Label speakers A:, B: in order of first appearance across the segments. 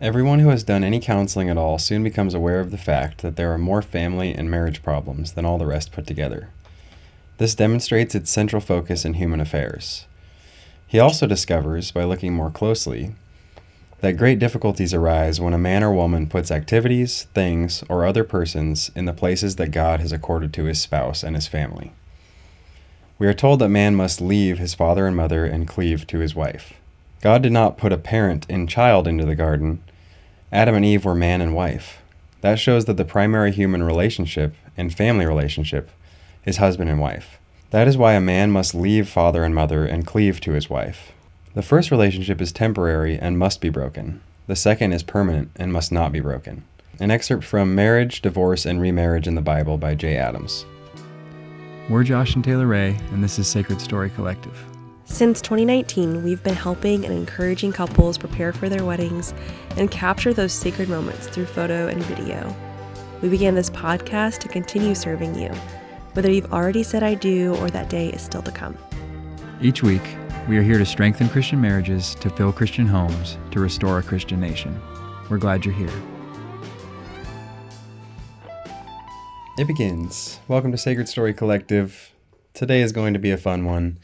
A: Everyone who has done any counseling at all soon becomes aware of the fact that there are more family and marriage problems than all the rest put together. This demonstrates its central focus in human affairs. He also discovers, by looking more closely, that great difficulties arise when a man or woman puts activities, things, or other persons in the places that God has accorded to his spouse and his family. We are told that man must leave his father and mother and cleave to his wife. God did not put a parent and child into the garden. Adam and Eve were man and wife. That shows that the primary human relationship and family relationship is husband and wife. That is why a man must leave father and mother and cleave to his wife. The first relationship is temporary and must be broken. The second is permanent and must not be broken. An excerpt from Marriage, Divorce, and Remarriage in the Bible by J. Adams.
B: We're Josh and Taylor Ray, and this is Sacred Story Collective.
C: Since 2019, we've been helping and encouraging couples prepare for their weddings and capture those sacred moments through photo and video. We began this podcast to continue serving you, whether you've already said I do or that day is still to come.
B: Each week, we are here to strengthen Christian marriages, to fill Christian homes, to restore a Christian nation. We're glad you're here.
A: It begins. Welcome to Sacred Story Collective. Today is going to be a fun one.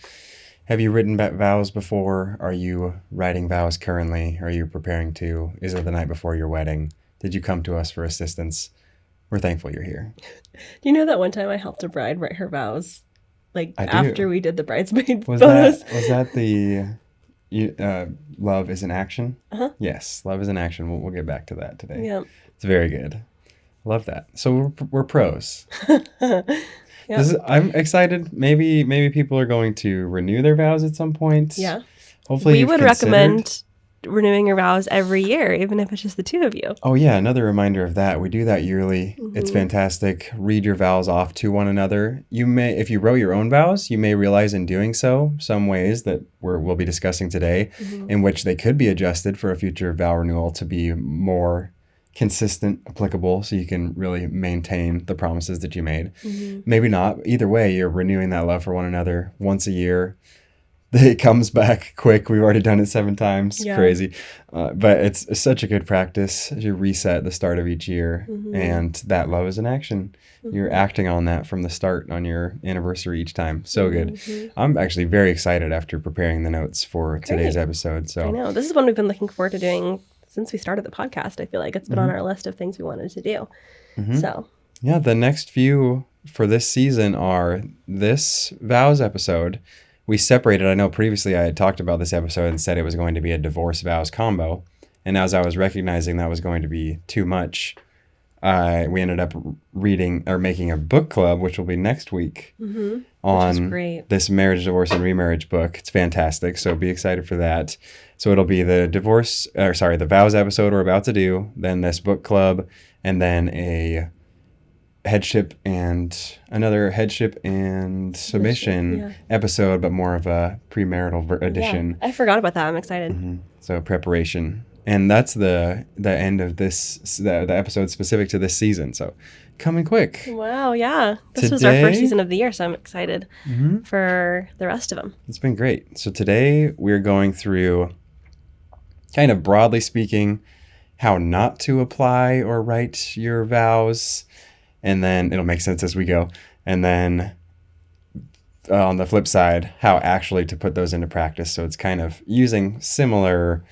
A: Have you written vows before? Are you writing vows currently? Are you preparing to? Is it the night before your wedding? Did you come to us for assistance? We're thankful you're here.
C: Do you know that one time I helped a bride write her vows? After we did the bridesmaid
A: photos. Was that the Love is an Action?
C: Uh-huh.
A: Yes, Love is an Action. We'll get back to that today.
C: Yeah.
A: It's very good. Love that. So we're pros.
C: Yep.
A: I'm excited. Maybe people are going to renew their vows at some point.
C: Yeah.
A: Hopefully
C: we would recommend renewing your vows every year, even if it's just the two of you.
A: Oh yeah, another reminder of that. We do that yearly. Mm-hmm. It's fantastic. Read your vows off to one another. You may, if you wrote your own vows, you may realize in doing so some ways that we'll be discussing today, mm-hmm. in which they could be adjusted for a future vow renewal to be more consistent, applicable, so you can really maintain the promises that you made. Mm-hmm. Maybe not. Either way, you're renewing that love for one another once a year. It comes back quick. We've already done it 7 times. Yeah. Crazy. But it's such a good practice. You reset at the start of each year, mm-hmm. and that love is an action. Mm-hmm. You're acting on that from the start on your anniversary each time. So good. Mm-hmm. I'm actually very excited after preparing the notes for today's episode. So
C: I know. This is one we've been looking forward to doing since we started the podcast. I feel like it's been mm-hmm. on our list of things we wanted to do. Mm-hmm. So
A: yeah, the next few for this season are this vows episode. We separated. I know previously I had talked about this episode and said it was going to be a divorce vows combo. And as I was recognizing that was going to be too much, we ended up reading or making a book club, which will be next week, mm-hmm. on this marriage, divorce, and remarriage book. It's fantastic. So be excited for that. So it'll be the the vows episode we're about to do, then this book club, and then a another headship and submission episode, but more of a premarital edition.
C: Yeah, I forgot about that. I'm excited.
A: Mm-hmm. So preparation. And that's the end of this, the episode specific to this season. So coming quick.
C: Wow, yeah. This was our first season of the year, so I'm excited mm-hmm. for the rest of them.
A: It's been great. So today we're going through, kind of broadly speaking, how not to apply or write your vows. And then it'll make sense as we go. And then on the flip side, how actually to put those into practice. So it's kind of using similar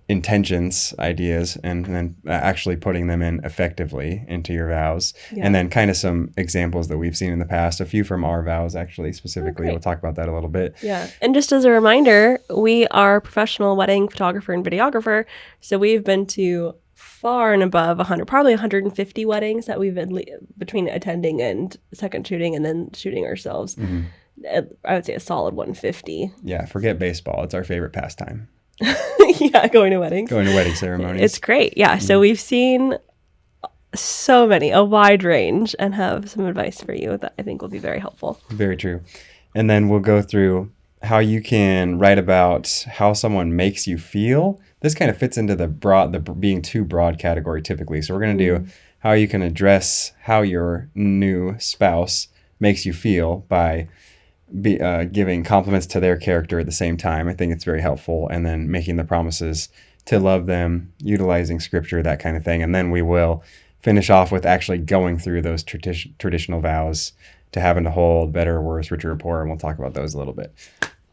A: intentions, ideas, and then actually putting them in effectively into your vows. Yeah. And then kind of some examples that we've seen in the past, a few from our vows actually specifically. We'll talk about that a little bit.
C: Yeah. And just as a reminder, we are professional wedding photographer and videographer. So we've been to far and above 100, probably 150 weddings that we've been between attending and second shooting and then shooting ourselves. Mm-hmm. I would say a solid 150.
A: Yeah, forget baseball. It's our favorite pastime.
C: Yeah, going to weddings.
A: Going to wedding ceremonies.
C: It's great. Yeah, mm-hmm. So we've seen so many, a wide range, and have some advice for you that I think will be very helpful.
A: Very true. And then we'll go through how you can write about how someone makes you feel. This kind of fits into the being too broad category typically. So we're going to do how you can address how your new spouse makes you feel by giving compliments to their character at the same time. I think it's very helpful. And then making the promises to love them, utilizing scripture, that kind of thing. And then we will finish off with actually going through those traditional vows to having to hold, better, worse, richer, or poorer, and we'll talk about those a little bit.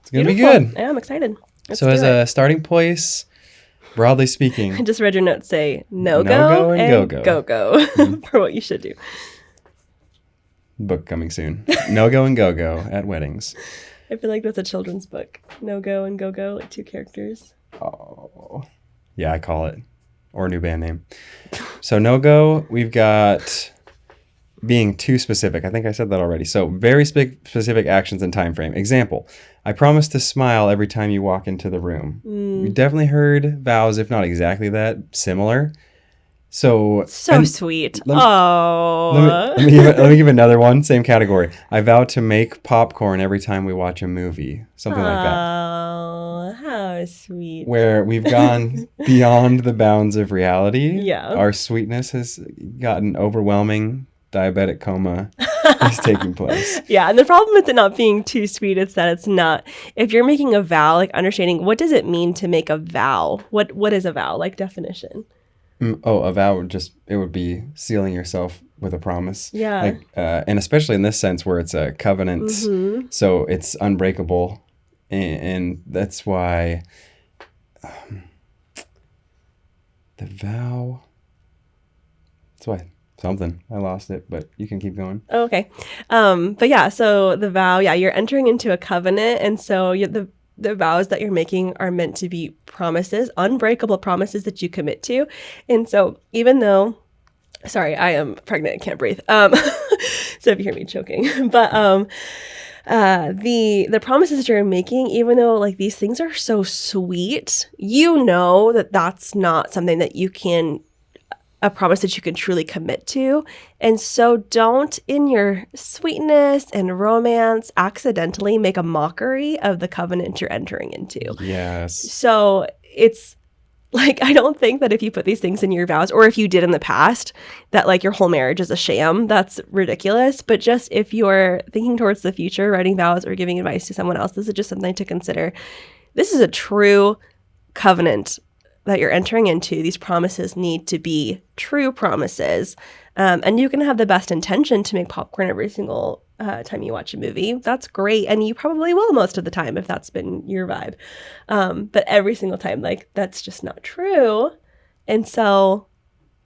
A: It's going to be good.
C: Yeah, I'm excited.
A: So as a starting place, broadly speaking,
C: I just read your notes say no-go and go-go for what you should do.
A: Book coming soon. No-go and go-go at weddings.
C: I feel like that's a children's book. No-go and go-go, like 2 characters.
A: Oh, yeah, I call it. Or a new band name. So no-go, we've got being too specific. I think I said that already. So very specific actions and time frame. Example, I promise to smile every time you walk into the room. We definitely heard vows, if not exactly that, similar. So
C: sweet.
A: Let me give another one, same category. I vow to make popcorn every time we watch a movie. Something like that.
C: Oh, how sweet.
A: Where we've gone beyond the bounds of reality.
C: Yeah.
A: Our sweetness has gotten overwhelming. Diabetic coma is taking place.
C: Yeah, and the problem with it not being too sweet is that it's not. If you're making a vow, like understanding what does it mean to make a vow? What is a vow? Like definition.
A: A vow would be sealing yourself with a promise.
C: Yeah.
A: Like, and especially in this sense where it's a covenant, so it's unbreakable, and that's why the vow. That's why. Something. I lost it, but you can keep going.
C: Oh, okay. But yeah, so the vow, you're entering into a covenant. And so the vows that you're making are meant to be promises, unbreakable promises that you commit to. And so even though, sorry, I am pregnant and can't breathe. So if you hear me choking, but the promises that you're making, even though like these things are so sweet, you know that that's not something that you can a promise that you can truly commit to. And so don't, in your sweetness and romance, accidentally make a mockery of the covenant you're entering into.
A: Yes.
C: So it's like, I don't think that if you put these things in your vows, or if you did in the past, that like your whole marriage is a sham. That's ridiculous. But just if you're thinking towards the future, writing vows or giving advice to someone else, this is just something to consider. This is a true covenant that you're entering into. These promises need to be true promises. And you can have the best intention to make popcorn every single time you watch a movie. That's great. And you probably will most of the time if that's been your vibe. But every single time, like, that's just not true. And so,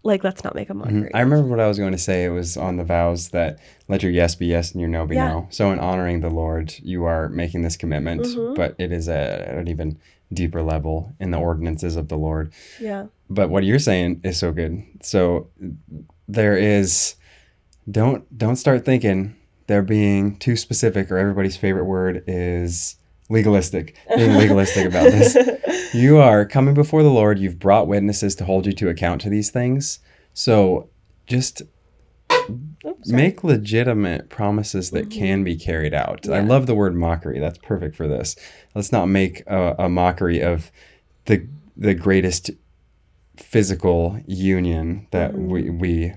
C: like, let's not make a mockery.
A: I remember what I was going to say. It was on the vows that let your yes be yes and your no be no. So in honoring the Lord, you are making this commitment, but it is at an even deeper level in the ordinances of the Lord.
C: Yeah.
A: But what you're saying is so good. So there is, don't start thinking they're being too specific, or everybody's favorite word is legalistic, being legalistic about this. You are coming before the Lord. You've brought witnesses to hold you to account to these things. So just make legitimate promises that can be carried out. Yeah. I love the word mockery. That's perfect for this. Let's not make a mockery of the greatest physical union that we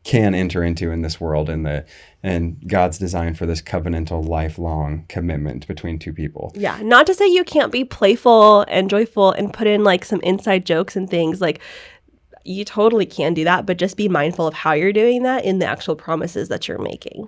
A: can enter into in this world, and God's design for this covenantal lifelong commitment between two people.
C: Yeah, not to say you can't be playful and joyful and put in like some inside jokes and things. Like, you totally can do that, but just be mindful of how you're doing that in the actual promises that you're making.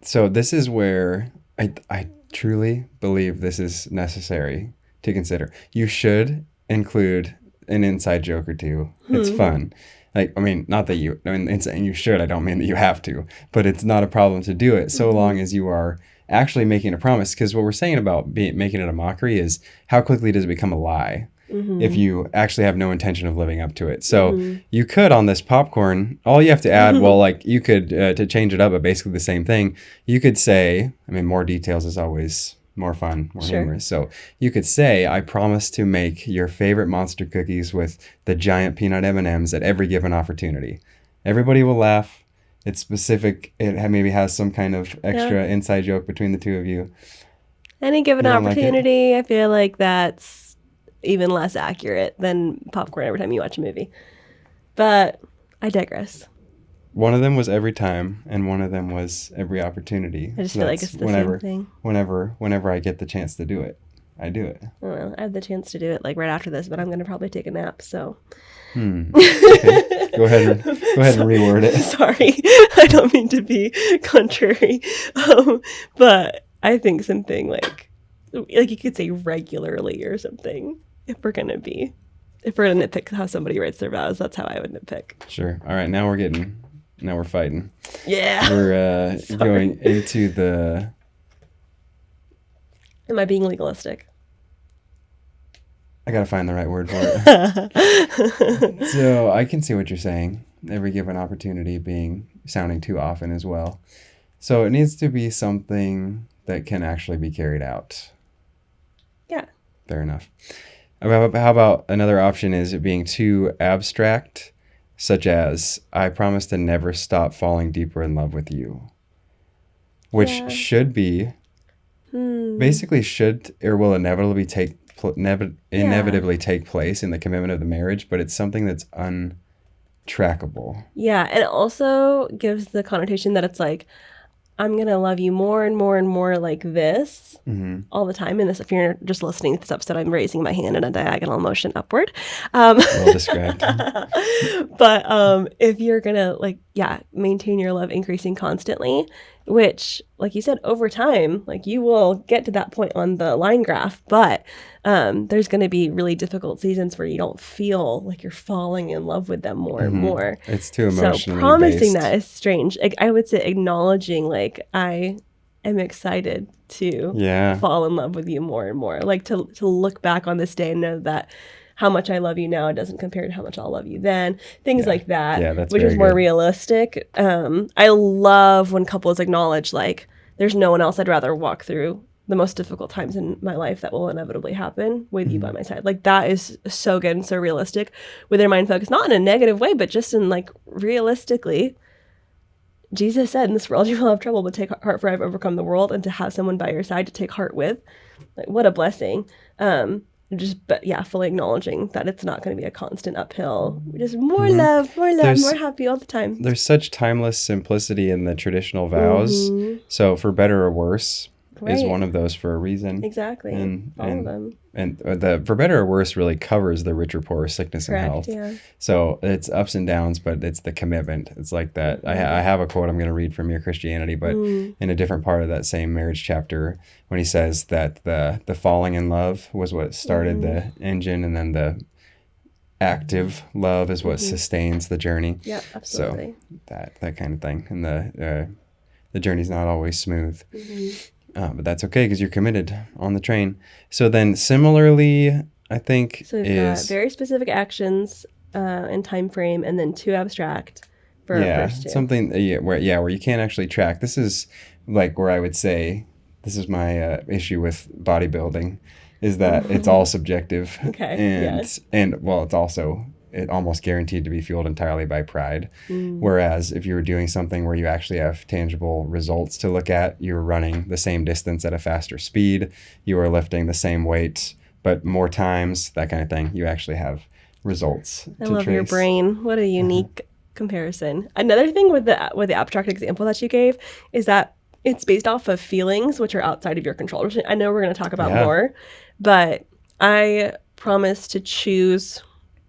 C: So
A: this is where I truly believe this is necessary to consider. You should include an inside joke or two. It's fun. Like, I mean, not that you, I mean, in saying you should, I don't mean that you have to, but it's not a problem to do it so long as you are actually making a promise. Because what we're saying about making it a mockery is how quickly does it become a lie? If you actually have no intention of living up to it. So you could, on this popcorn, all you have to add, well, like you could, to change it up, but basically the same thing, you could say, I mean, more details is always more fun, more humorous. So you could say, I promise to make your favorite monster cookies with the giant peanut M&Ms at every given opportunity. Everybody will laugh. It's specific. It maybe has some kind of extra inside joke between the two of you.
C: Any given opportunity, I feel like that's even less accurate than popcorn every time you watch a movie. But I digress.
A: One of them was every time, and one of them was every opportunity.
C: I just feel like it's the same thing.
A: Whenever I get the chance to do it, I do it.
C: I don't know. I have the chance to do it like right after this, but I'm gonna probably take a nap. So.
A: Okay. Go ahead and reword it.
C: Sorry, I don't mean to be contrary, but I think something like you could say regularly or something. If we're gonna nitpick how somebody writes their vows, that's how I would nitpick.
A: Sure. All right. Now we're fighting.
C: Yeah.
A: We're going into the.
C: Am I being legalistic?
A: I gotta find the right word for it. So I can see what you're saying. Every given opportunity sounding too often as well. So it needs to be something that can actually be carried out.
C: Yeah.
A: Fair enough. How about another option is it being too abstract, such as, I promise to never stop falling deeper in love with you. Which should be, basically should or will inevitably take place in the commitment of the marriage, but it's something that's untrackable.
C: Yeah, and it also gives the connotation that it's like, I'm going to love you more and more and more like this all the time. And this, if you're just listening to this episode, I'm raising my hand in a diagonal motion upward.
A: Well described.
C: But if you're going to maintain your love increasing constantly, which, like you said, over time, like you will get to that point on the line graph, but there's going to be really difficult seasons where you don't feel like you're falling in love with them more and more.
A: It's too emotionally
C: So promising
A: based.
C: that is strange. Like, I would say acknowledging like I am excited to fall in love with you more and more. Like to look back on this day and know that how much I love you now doesn't compare to how much I'll love you then. Things like that, which is more realistic. I love when couples acknowledge like there's no one else I'd rather walk through the most difficult times in my life that will inevitably happen with you by my side. Like that is so good and so realistic with their mind focused, not in a negative way, but just in like realistically. Jesus said, in this world you will have trouble, but take heart, for I've overcome the world. And to have someone by your side to take heart with, like what a blessing. Fully acknowledging that it's not going to be a constant uphill. Just more love, more happy all the time.
A: There's such timeless simplicity in the traditional vows. So for better or worse is one of those for a reason.
C: Exactly. All of them.
A: And the for better or worse really covers the rich or poor, sickness and health.
C: Yeah.
A: So it's ups and downs, but it's the commitment. It's like that. I have a quote I'm going to read from Mere Christianity, but in a different part of that same marriage chapter, when he says that the falling in love was what started the engine, and then the active love is what sustains the journey.
C: Yeah, absolutely.
A: So that kind of thing. And the journey's not always smooth. But that's okay because you're committed on the train. So then similarly, I think
C: so we've got very specific actions and time frame, and then too abstract for our first two.
A: Something where you can't actually track. This is like where I would say this is my issue with bodybuilding, is that it's all subjective.
C: Okay.
A: And well, it's also almost guaranteed to be fueled entirely by pride. Whereas if you were doing something where you actually have tangible results to look at, you're running the same distance at a faster speed, you are lifting the same weight, but more times, that kind of thing, you actually have results.
C: I love your brain. What a unique comparison. Another thing with the abstract example that you gave is that it's based off of feelings, which are outside of your control. Which I know we're going to talk about more, but I promise to choose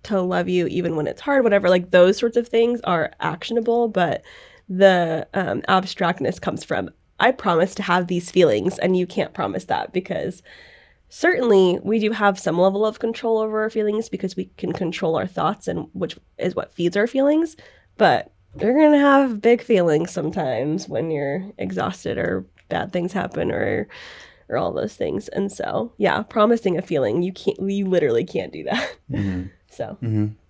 C: to love you even when it's hard, whatever, like those sorts of things are actionable, but the abstractness comes from, I promise to have these feelings, and you can't promise that, because certainly we do have some level of control over our feelings because we can control our thoughts, and which is what feeds our feelings, but you're going to have big feelings sometimes when you're exhausted or bad things happen or all those things. And so, promising a feeling, you literally can't do that. So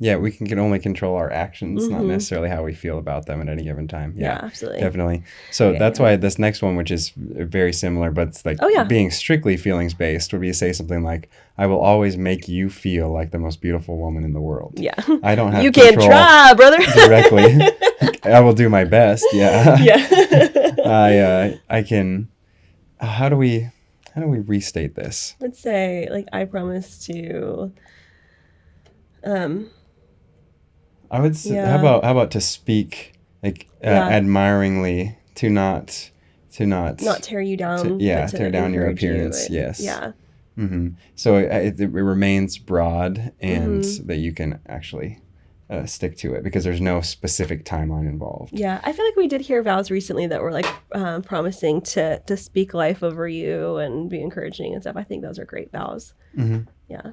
A: yeah, we can only control our actions, not necessarily how we feel about them at any given time. Yeah,
C: absolutely,
A: definitely. So that's why this next one, which is very similar, but it's like being strictly feelings based, would be to say something like, "I will always make you feel like the most beautiful woman in the world."
C: Yeah,
A: I don't have
C: you
A: control
C: can try, brother.
A: directly. I will do my best. Yeah,
C: yeah.
A: I can. How do we restate this?
C: Let's say, like, I promise to.
A: I would say, how about to speak like admiringly, to not
C: tear you down,
A: tear down your appearance.
C: you.
A: Yes.
C: Yeah.
A: So it remains broad, and that you can actually stick to it because there's no specific timeline involved.
C: Yeah, I feel like we did hear vows recently that were like promising to speak life over you and be encouraging and stuff. I think those are great vows. Yeah.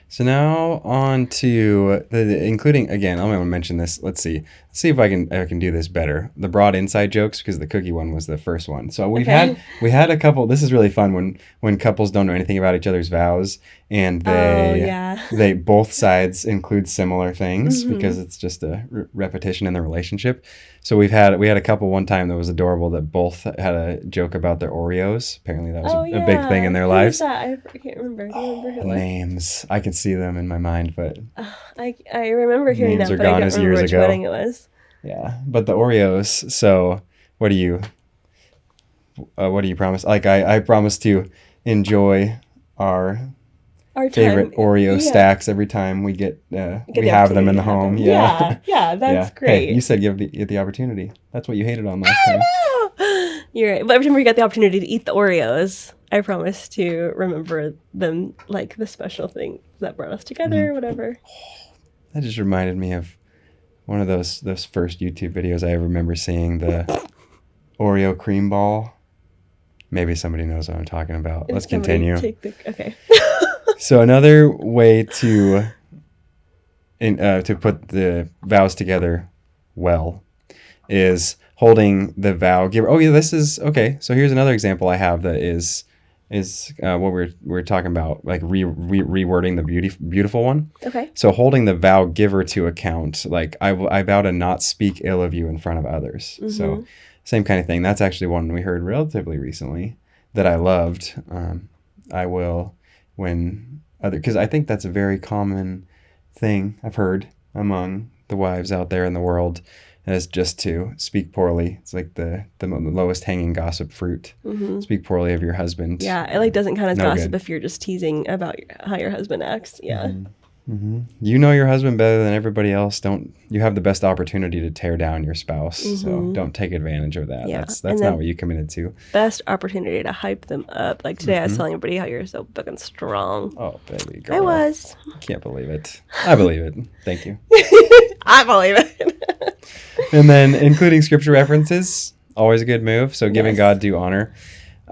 A: So now on to including again. I'm going to mention this. Let's see if I can do this better. The broad inside jokes, because the cookie one was the first one. So we had a couple. This is really fun when couples don't know anything about each other's vows, and they both sides include similar things because it's just a repetition in the relationship. So we had a couple one time that was adorable that both had a joke about their Oreos. Apparently that was a big thing in their lives.
C: Who was that? I can't remember. Do you remember who it was?
A: Names. I can see them in my mind, but
C: I remember hearing that, but I don't remember which wedding it was.
A: Yeah, but the Oreos. So what do you promise? Like I promise to enjoy our favorite Oreo stacks every time we we have them in the home.
C: Yeah, that's great.
A: Hey, you said give the opportunity. That's what you hated on last time.
C: You're right. But every time we get the opportunity to eat the Oreos, I promise to remember them, like the special thing that brought us together or whatever.
A: That just reminded me of one of those first YouTube videos I remember seeing, the Oreo cream ball. Maybe somebody knows what I'm talking about. Let's continue.
C: Okay.
A: So another way to put the vows together well is holding the vow giver. Oh yeah, this is okay. So here's another example I have that is what we're talking about, like rewording the beautiful one.
C: Okay.
A: So holding the vow giver to account, like I vow to not speak ill of you in front of others. So same kind of thing. That's actually one we heard relatively recently that I loved. I will because I think that's a very common thing I've heard among the wives out there in the world, as just to speak poorly. It's like the lowest hanging gossip fruit. Speak poorly of your husband.
C: Yeah, it like doesn't count as gossip if you're just teasing about how your husband acts. Yeah.
A: You know your husband better than everybody else. You have the best opportunity to tear down your spouse, so don't take advantage of that. Yeah. That's not what you committed to.
C: Best opportunity to hype them up. Like today I was telling everybody how you're so fucking strong.
A: Oh, baby girl.
C: I was.
A: Can't believe it. I believe it. Thank you.
C: I believe it.
A: And then including scripture references, always a good move. So giving God due honor.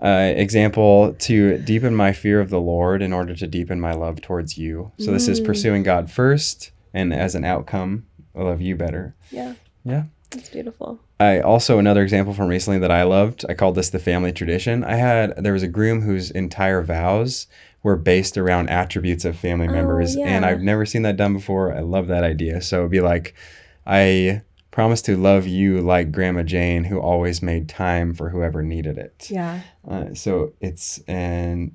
A: Example, to deepen my fear of the Lord in order to deepen my love towards you. So this is pursuing God first, and as an outcome, I love you better.
C: Yeah. That's beautiful.
A: Another example from recently that I loved, I called this the family tradition. There was a groom whose entire vows were based around attributes of family members, and I've never seen that done before. I love that idea. So it'd be like, I promise to love you like Grandma Jane, who always made time for whoever needed it.
C: Yeah.
A: So it's an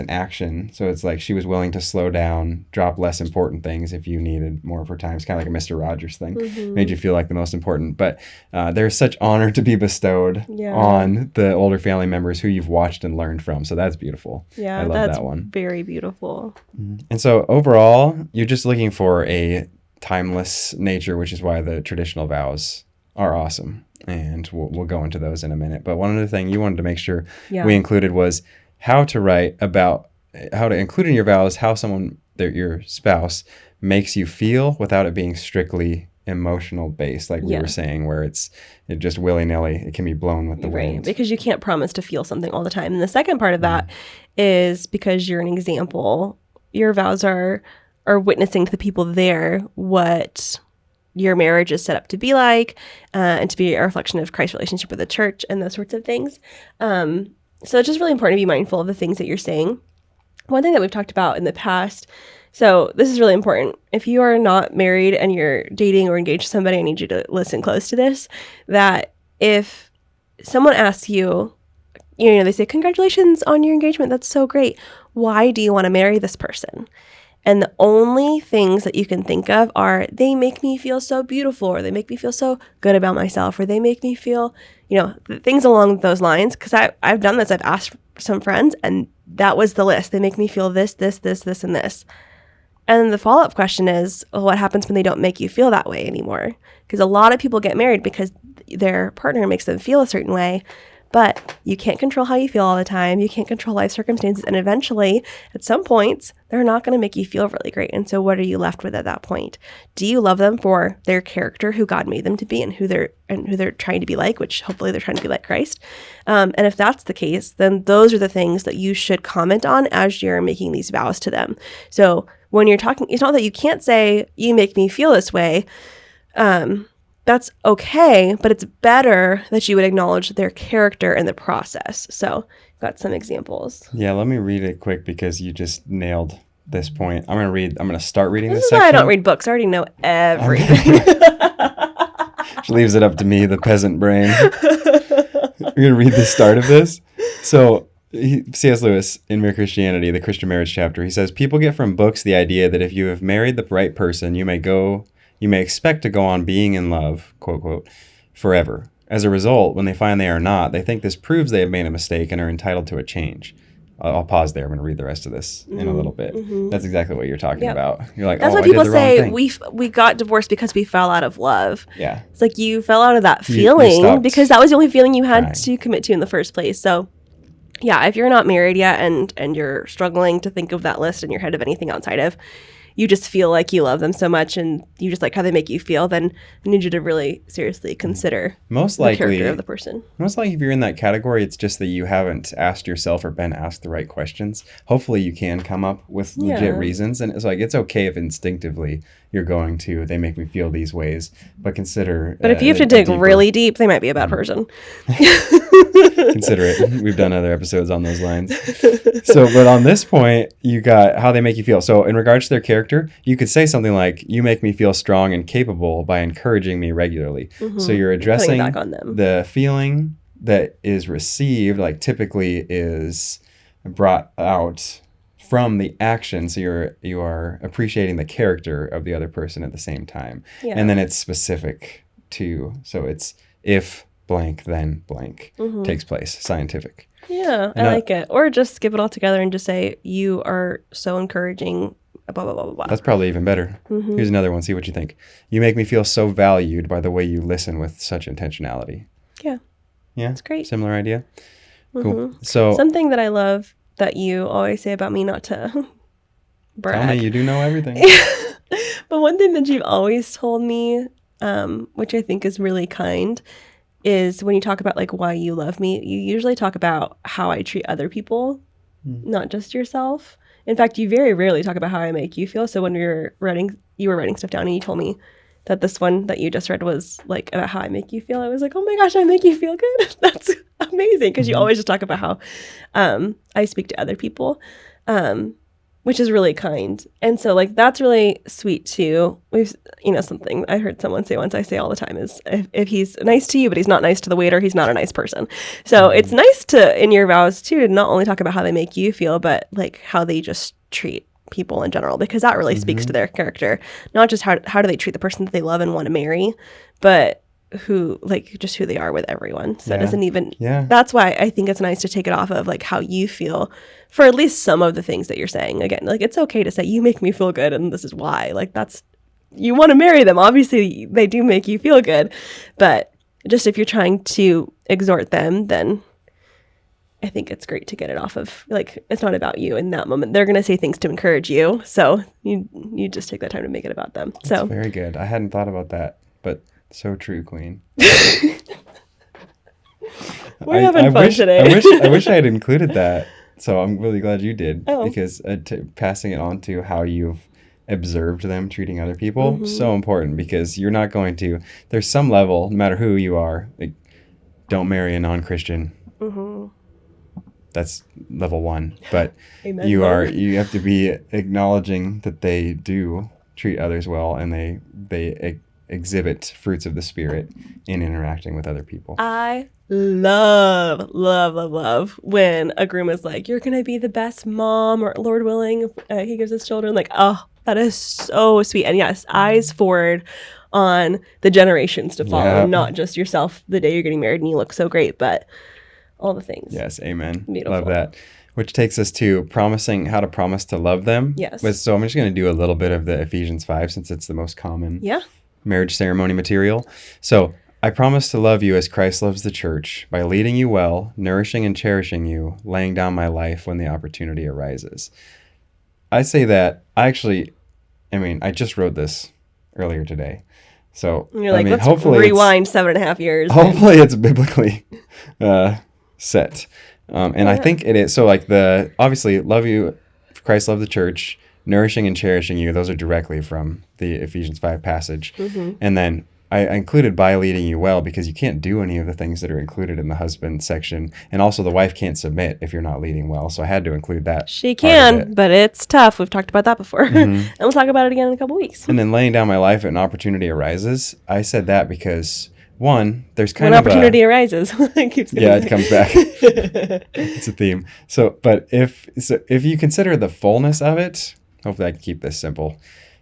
A: action. So it's like she was willing to slow down, drop less important things if you needed more of her time. It's kind of like a Mr. Rogers thing. Made you feel like the most important. But there's such honor to be bestowed on the older family members who you've watched and learned from. So that's beautiful.
C: Yeah,
A: I love that one.
C: Very beautiful.
A: And so overall, you're just looking for a timeless nature, which is why the traditional vows are awesome, and we'll go into those in a minute. But one other thing you wanted to make sure we included was how to include in your vows how your spouse makes you feel without it being strictly emotional based, like we were saying, where it just willy-nilly, it can be blown with the wind.
C: Because you can't promise to feel something all the time. And the second part of that is because you're an example, your vows are witnessing to the people there what your marriage is set up to be like, and to be a reflection of Christ's relationship with the church and those sorts of things. So it's just really important to be mindful of the things that you're saying. One thing that we've talked about in the past, so this is really important. If you are not married and you're dating or engaged to somebody, I need you to listen close to this, that if someone asks you, they say, congratulations on your engagement, that's so great. Why do you want to marry this person? And the only things that you can think of are, they make me feel so beautiful, or they make me feel so good about myself, or they make me feel, things along those lines. Because I've done this. I've asked some friends, and that was the list. They make me feel this, this, this, this, and this. And the follow-up question is, well, what happens when they don't make you feel that way anymore? Because a lot of people get married because their partner makes them feel a certain way. But you can't control how you feel all the time. You can't control life circumstances. And eventually, at some points, they're not going to make you feel really great. And so what are you left with at that point? Do you love them for their character, who God made them to be, and who they're trying to be like, which hopefully they're trying to be like Christ? And if that's the case, then those are the things that you should comment on as you're making these vows to them. So when you're talking, it's not that you can't say, you make me feel this way. That's okay, but it's better that you would acknowledge their character in the process. So, got some examples.
A: Yeah, let me read it quick because you just nailed this point. I'm going to start reading
C: This
A: this
C: is
A: section.
C: why I don't read books. I already know everything.
A: She leaves it up to me, the peasant brain. We're going to read the start of this. So, C.S. Lewis, in Mere Christianity, the Christian marriage chapter, he says, people get from books the idea that if you have married the right person, you may expect to go on being in love, quote, quote, forever. As a result, when they find they are not, they think this proves they have made a mistake and are entitled to a change. I'll pause there. I'm going to read the rest of this in a little bit. Mm-hmm. That's exactly what you're talking about. You're like,
C: that's why people say we got divorced because we fell out of love.
A: Yeah.
C: It's like you fell out of that feeling because that was the only feeling you had to commit to in the first place. So, yeah, if you're not married yet and you're struggling to think of that list in your head of anything outside of, you just feel like you love them so much and you just like how they make you feel, then I need you to really seriously consider the character of the person.
A: Most likely if you're in that category, it's just that you haven't asked yourself or been asked the right questions. Hopefully you can come up with legit reasons. And it's like, it's okay if instinctively you're going to, they make me feel these ways, but consider.
C: But if you have to dig really deep, they might be a bad person.
A: Consider it. We've done other episodes on those lines. So, but on this point, you got how they make you feel. So in regards to their character, you could say something like, you make me feel strong and capable by encouraging me regularly. Mm-hmm. So you're addressing the feeling that is received, like typically is brought out from the action. So you are appreciating the character of the other person at the same time. Yeah. And then it's specific to, so it's if blank, then blank takes place, scientific.
C: Yeah, I like it. Or just skip it all together and just say, you are so encouraging, blah, blah, blah, blah, blah.
A: That's probably even better. Mm-hmm. Here's another one. See what you think. You make me feel so valued by the way you listen with such intentionality.
C: Yeah.
A: Yeah?
C: That's great.
A: Similar idea?
C: Mm-hmm.
A: Cool. So
C: something that I love that you always say about me, not to brag.
A: Tell me you do know everything.
C: But one thing that you've always told me, which I think is really kind, is when you talk about like why you love me, you usually talk about how I treat other people, not just yourself. In fact, you very rarely talk about how I make you feel. So when you were writing stuff down and you told me that this one that you just read was like about how I make you feel, I was like, oh my gosh, I make you feel good. That's amazing. Because you always just talk about how I speak to other people, which is really kind. And so like, that's really sweet too. Something I heard someone say once, I say all the time, is if he's nice to you, but he's not nice to the waiter, he's not a nice person. So it's nice to, in your vows too, to not only talk about how they make you feel, but like how they just treat people in general, because that really speaks to their character. Not just how do they treat the person that they love and want to marry, but who they are with everyone. So it doesn't even, that's why I think it's nice to take it off of like how you feel for at least some of the things that you're saying. Again, like it's okay to say you make me feel good and this is why. Like that's, you want to marry them. Obviously they do make you feel good, but just if you're trying to exhort them, then I think it's great to get it off of, like, it's not about you in that moment. They're going to say things to encourage you. So you just take that time to make it about them.
A: That's so very good. I hadn't thought about that, but so true, Queen.
C: We're having fun today.
A: I wish I had included that. So I'm really glad you did, because passing it on to how you've observed them treating other people, so important, because you're not going to, there's some level, no matter who you are, like, don't marry a non-Christian. That's level 1. But
C: Amen.
A: you have to be acknowledging that they do treat others well, and they exhibit fruits of the Spirit in interacting with other people.
C: I love when a groom is like, you're going to be the best mom, or Lord willing, he gives us children. Like, oh, that is so sweet. And yes, eyes forward on the generations to follow, not just yourself the day you're getting married and you look so great, but all the things.
A: Yes, amen.
C: Beautiful.
A: Love that. Which takes us to how to promise to love them.
C: Yes.
A: So I'm just going to do a little bit of the Ephesians 5, since it's the most common marriage ceremony material. So I promise to love you as Christ loves the church, by leading you well, nourishing and cherishing you, laying down my life when the opportunity arises. I say that, I just wrote this earlier today. So,
C: You're like, let's
A: hopefully
C: rewind 7.5 years.
A: Hopefully it's biblically set. And I think it is. So like obviously, love you, Christ loved the church, nourishing and cherishing you. Those are directly from the Ephesians 5 passage. Mm-hmm. And then I included by leading you well because you can't do any of the things that are included in the husband section. And also the wife can't submit if you're not leading well. So I had to include that.
C: She can, but it's tough. We've talked about that before. Mm-hmm. And we'll talk about it again in a couple weeks.
A: And then laying down my life an opportunity arises. I said that because one, there's kind
C: when
A: of
C: opportunity arises. It
A: comes back. It's a theme. So, but if you consider the fullness of it, hopefully I can keep this simple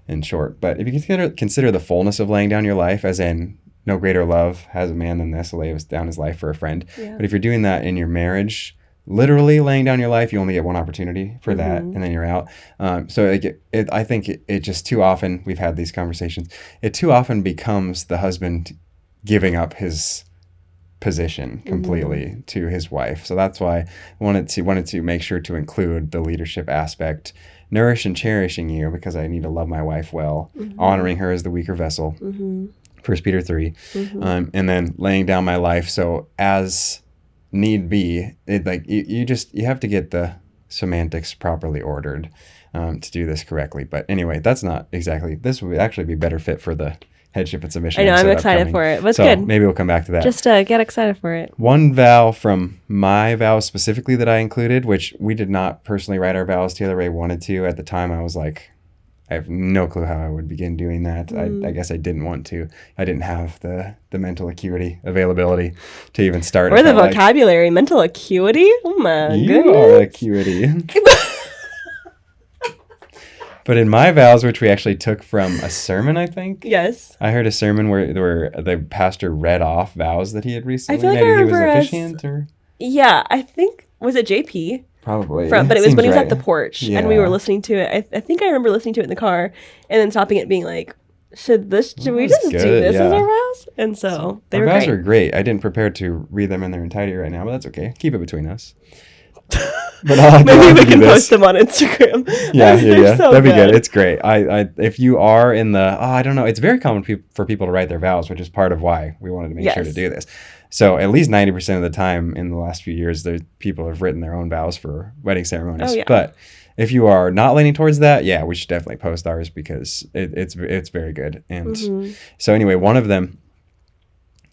A: and short. But if you consider the fullness of laying down your life, as in no greater love has a man than this, to lay down his life for a friend. Yeah. But if you're doing that in your marriage, literally laying down your life, you only get one opportunity for that, and then you're out. So I think it just too often, we've had these conversations, it too often becomes the husband giving up his position completely to his wife. So that's why I wanted to make sure to include the leadership aspect, nourish and cherishing you, because I need to love my wife well, honoring her as the weaker vessel, 1 Peter 3, and then laying down my life. So as need be, you have to get the semantics properly ordered to do this correctly. But anyway, that's not exactly, this would actually be better fit for the headship and submission.
C: I know, I'm excited for it. But it's good.
A: Maybe we'll come back to that.
C: Just get excited for it.
A: One vow from my vows specifically that I included, which we did not personally write our vows. Taylor Ray wanted to. At the time, I was like, I have no clue how I would begin doing that. I guess I didn't want to. I didn't have the mental acuity availability to even start.
C: Or the vocabulary. Mental acuity? Oh my goodness.
A: You are acuity. But in my vows, which we actually took from a sermon, I think.
C: Yes.
A: I heard a sermon where the pastor read off vows that he had recently.
C: I feel like
A: Maybe
C: I remember
A: he was officiant or.
C: Yeah, I think, was it JP?
A: Probably.
C: But it was when he was at the porch and we were listening to it. I think I remember listening to it in the car and then stopping it being like, should we just do this as our vows? And so they were great.
A: Our vows were great. I didn't prepare to read them in their entirety right now, but that's okay. Keep it between us. But
C: maybe we can post them on Instagram.
A: Yeah. So that'd be good. It's great. If you are in the, I don't know, it's very common for people to write their vows, which is part of why we wanted to make sure to do this. So at least 90% of the time in the last few years, people have written their own vows for wedding ceremonies. Oh, yeah. But if you are not leaning towards that, we should definitely post ours because it's very good. And so anyway, one of them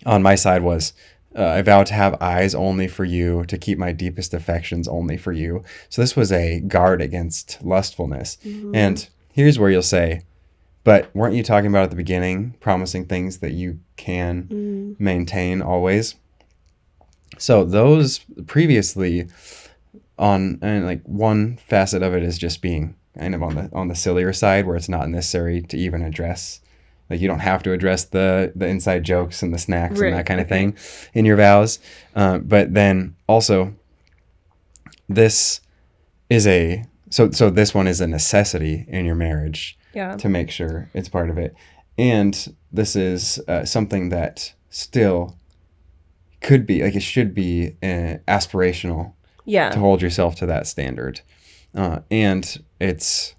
A: on my side was, I vow to have eyes only for you, to keep my deepest affections only for you. So this was a guard against lustfulness. And here's where you'll say, but weren't you talking about at the beginning, promising things that you can maintain always? So those previously one facet of it is just being kind of on the sillier side, where it's not necessary to even address. Like, you don't have to address the inside jokes and the snacks and that kind of thing in your vows. But then also, this is this one is a necessity in your marriage to make sure it's part of it. And this is something that still could be, it should be aspirational to hold yourself to that standard. And it's...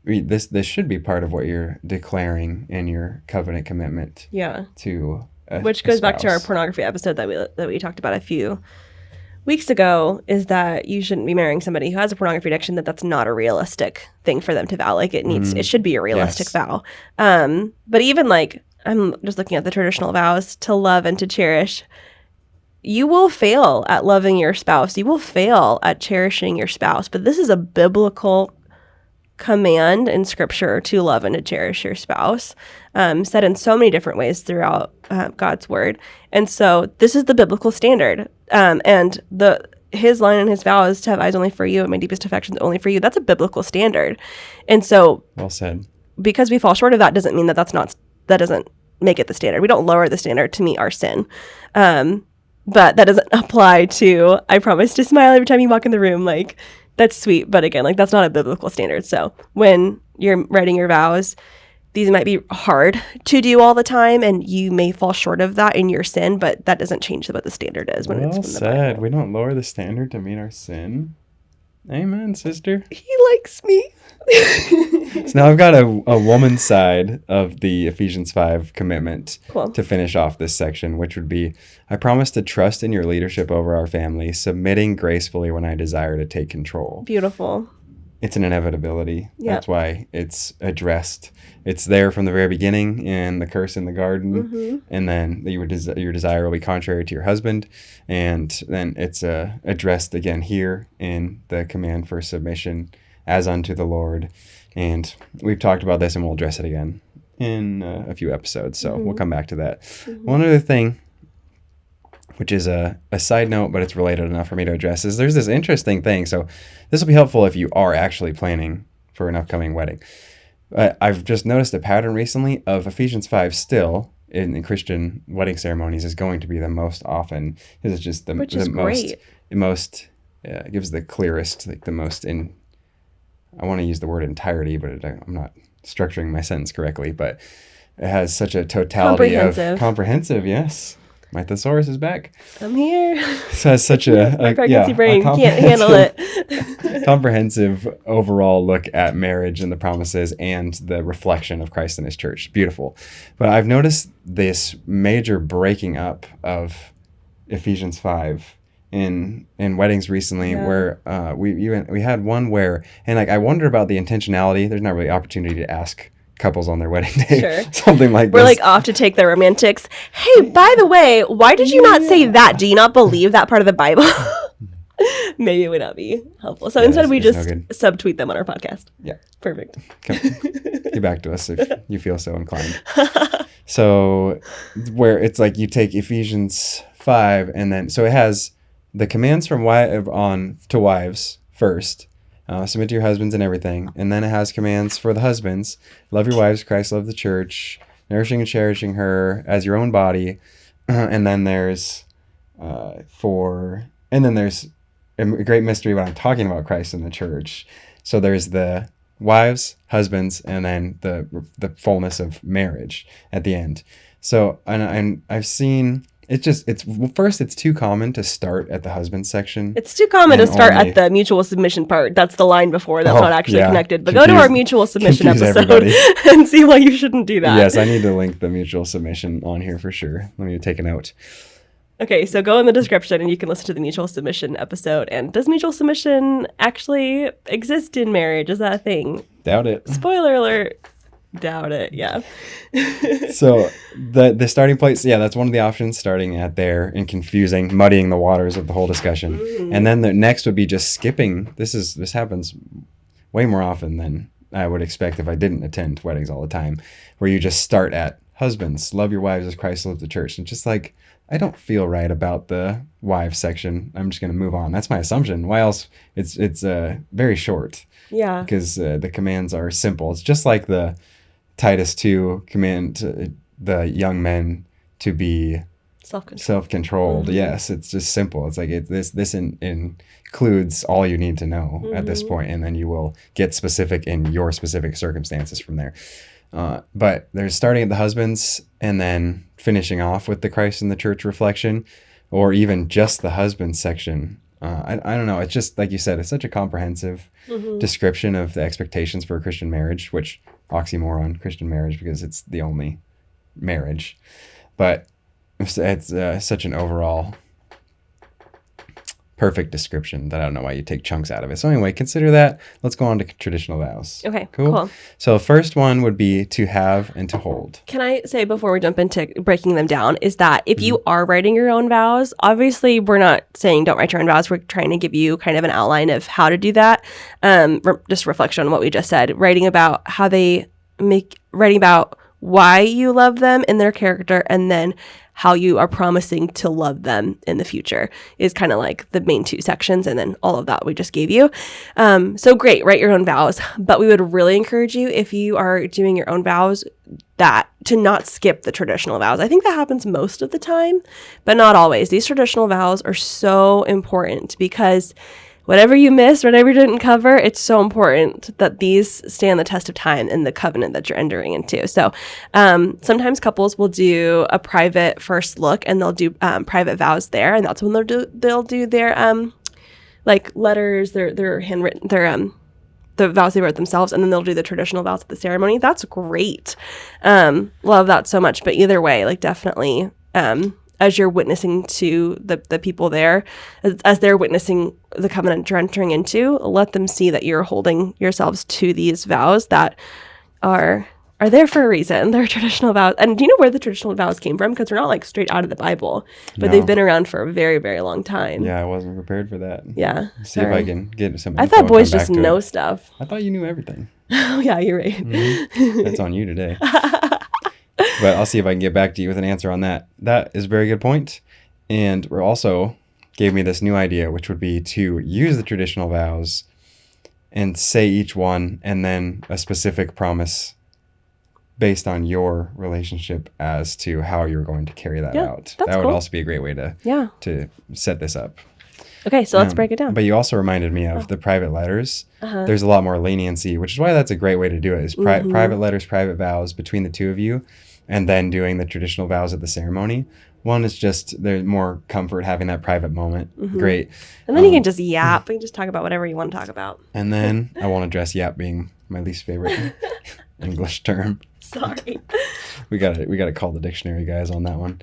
A: This should be part of what you're declaring in your covenant commitment. To which goes back
C: to our pornography episode that we talked about a few weeks ago, is that you shouldn't be marrying somebody who has a pornography addiction. That's not a realistic thing for them to vow. Like, it should be a realistic vow. But even I'm just looking at the traditional vows, to love and to cherish. You will fail at loving your spouse. You will fail at cherishing your spouse. But this is a biblical command in scripture to love and to cherish your spouse, said in so many different ways throughout God's word. And so this is the biblical standard. And his line in his vow is to have eyes only for you and my deepest affections only for you. That's a biblical standard. And so,
A: well said.
C: Because we fall short of that doesn't mean that that doesn't make it the standard. We don't lower the standard to meet our sin. But that doesn't apply to, I promise to smile every time you walk in the room. That's sweet, but again, that's not a biblical standard. So when you're writing your vows, these might be hard to do all the time, and you may fall short of that in your sin, but that doesn't change what the standard is when it's
A: Well
C: from the
A: said.
C: Bible.
A: We don't lower the standard to meet our sin. Amen, sister.
C: He likes me.
A: So now I've got a woman's side of the Ephesians 5 commitment
C: Cool.
A: to finish off this section, which would be, I promise to trust in your leadership over our family, submitting gracefully when I desire to take control.
C: Beautiful.
A: It's an inevitability.
C: Yeah.
A: That's why it's addressed. It's there from the very beginning in the curse in the garden, and then your desire will be contrary to your husband, and then it's addressed again here in the command for submission as unto the Lord. And we've talked about this, and we'll address it again in a few episodes, so we'll come back to that. One other thing, which is a side note, but it's related enough for me to address, is there's this interesting thing. So this will be helpful if you are actually planning for an upcoming wedding. I've just noticed a pattern recently of Ephesians 5 still in Christian wedding ceremonies is going to be the most often. It's just the most it gives the clearest, like the most in, I want to use the word entirety, but I'm not structuring my sentence correctly, but it has such a totality of comprehensive, yes. My thesaurus is back.
C: I'm here.
A: So it's such a
C: pregnancy brain can't handle it.
A: Comprehensive overall look at marriage and the promises and the reflection of Christ and his church. Beautiful. But I've noticed this major breaking up of Ephesians 5 in weddings recently, where we had one where, and like I wonder about the intentionality. There's not really opportunity to ask couples on their wedding day.
C: Sure.
A: Something like
C: We're
A: this.
C: like off to take the romantics. Hey, by the way, why did you not say that? Do you not believe that part of the Bible? Maybe it would not be helpful. So instead we just subtweet them on our podcast.
A: Yeah.
C: Perfect.
A: Get back to us if you feel so inclined. So where it's like you take Ephesians 5 and then, so it has the commands from to wives first. Submit to your husbands and everything. And then it has commands for the husbands. Love your wives, Christ loved the church, nourishing and cherishing her as your own body. And then there's there's a great mystery when I'm talking about Christ and the church. So there's the wives, husbands, and then the fullness of marriage at the end. So and I've seen it's too common to start at the husband section.
C: It's too common to start at the mutual submission part. That's the line before. That's not actually connected. But go to our mutual submission episode and see why you shouldn't do that.
A: Yes, I need to link the mutual submission on here for sure. Let me take a note.
C: Okay, so go in the description and you can listen to the mutual submission episode. And does mutual submission actually exist in marriage? Is that a thing?
A: Doubt it.
C: Spoiler alert. Doubt it, yeah.
A: So the starting place, that's one of the options, starting at there and confusing, muddying the waters of the whole discussion. And then the next would be just skipping. This happens way more often than I would expect if I didn't attend weddings all the time, where you just start at husbands, love your wives as Christ loved the church. And just like, I don't feel right about the wives section. I'm just going to move on. That's my assumption. Why else? It's very short.
C: Yeah.
A: Because the commands are simple. It's just like the Titus 2 command the young men to be self-controlled. Yes, it's just simple. It's like this includes all you need to know at this point, and then you will get specific in your specific circumstances from there. But there's starting at the husbands and then finishing off with the Christ and the church reflection, or even just the husbands section. I don't know. It's just like you said, it's such a comprehensive description of the expectations for a Christian marriage, which oxymoron, Christian marriage, because it's the only marriage. But it's such an overall perfect description that I don't know why you take chunks out of it. So anyway, consider that. Let's go on to traditional vows.
C: Okay, cool.
A: So first one would be to have and to hold.
C: Can I say before we jump into breaking them down is that if you are writing your own vows, obviously we're not saying don't write your own vows. We're trying to give you kind of an outline of how to do that. Just reflection on what we just said. Writing about why you love them and their character, and then how you are promising to love them in the future is kind of like the main two sections, and then all of that we just gave you. So great, write your own vows. But we would really encourage you, if you are doing your own vows, to not skip the traditional vows. I think that happens most of the time, but not always. These traditional vows are so important because whatever you missed, whatever you didn't cover, it's so important that these stand the test of time in the covenant that you're entering into. So sometimes couples will do a private first look, and they'll do private vows there, and that's when they'll do their like letters, their handwritten, the vows they wrote themselves, and then they'll do the traditional vows at the ceremony. That's great. Love that so much. But either way, like definitely as you're witnessing to the people there, as they're witnessing the covenant you're entering into, let them see that you're holding yourselves to these vows that are there for a reason. They're traditional vows. And do you know where the traditional vows came from? Because they're not like straight out of the Bible, but they've been around for a very, very long time.
A: Yeah, I wasn't prepared for that.
C: Yeah.
A: See if I can get some.
C: I thought boys just know stuff.
A: I thought you knew everything.
C: Oh, yeah, you're right.
A: Mm-hmm. That's on you today. But I'll see if I can get back to you with an answer on that. That is a very good point. And we're also gave me this new idea, which would be to use the traditional vows and say each one and then a specific promise based on your relationship as to how you're going to carry that out. That would also be a great way to set this up.
C: Okay, so let's break it down.
A: But you also reminded me of the private letters. There's a lot more leniency, which is why that's a great way to do it, is private letters, private vows between the two of you, and then doing the traditional vows at the ceremony. One is just, there's more comfort having that private moment. Great.
C: And then you can just yap. You can just talk about whatever you want to talk about.
A: And then I won't address yap being my least favorite English term.
C: Sorry.
A: We gotta call the dictionary guys on that one.